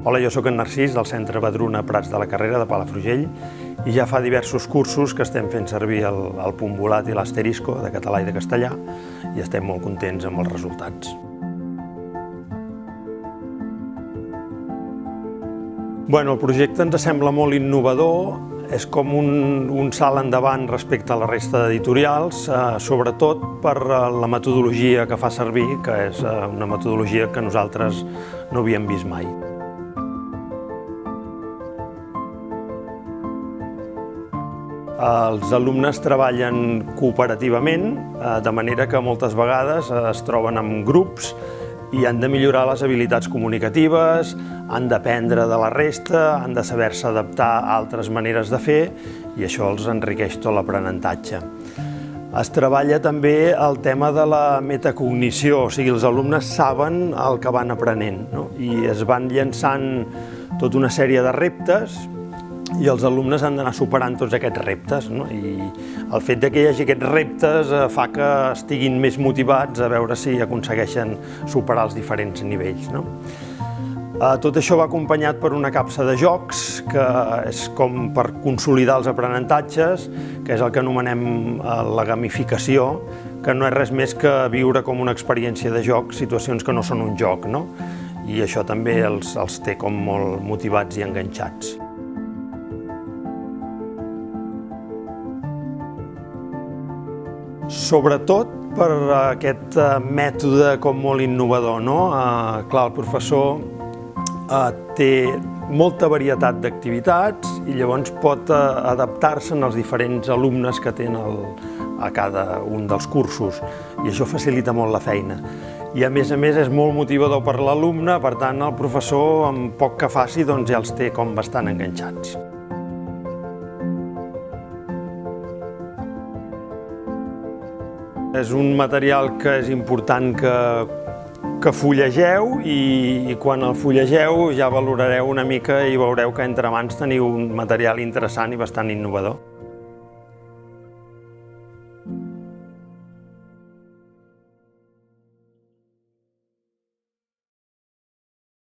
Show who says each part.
Speaker 1: Hola, jo sóc en Narcís, del Centre Vedruna Prats de la Carrera de Palafrugell, i ja fa diversos cursos que estem fent servir el punt volat i l'asterisco de català i de castellà, i estem molt contents amb els resultats. El projecte ens sembla molt innovador, és com un salt endavant respecte a la resta d'editorials, sobretot per la metodologia que fa servir, que és una metodologia que nosaltres no havíem vist mai. Els alumnes treballen cooperativament, de manera que moltes vegades es troben en grups i han de millorar les habilitats comunicatives, han d'aprendre de la resta, han de saber-se adaptar a altres maneres de fer i això els enriqueix tot l'aprenentatge. Es treballa també el tema de la metacognició, o sigui, els alumnes saben el que van aprenent, i es van llançant tota una sèrie de reptes i els alumnes han d'anar superant tots aquests reptes, i el fet que hi hagi aquests reptes fa que estiguin més motivats a veure si aconsegueixen superar els diferents nivells. Tot això va acompanyat per una capsa de jocs, que és com per consolidar els aprenentatges, que és el que anomenem la gamificació, que no és res més que viure com una experiència de joc situacions que no són un joc, i això també els té com molt motivats i enganxats. Sobretot per aquest mètode com molt innovador. Clar, el professor té molta varietat d'activitats i llavors pot adaptar-se als diferents alumnes que tenen a cada un dels cursos i això facilita molt la feina. I a més és molt motivador per l'alumne, per tant el professor amb poc que faci ja els té com bastant enganxats. És un material que és important que fullegeu i quan el fullegeu ja valorareu una mica i veureu que entre mans teniu un material interessant i bastant innovador.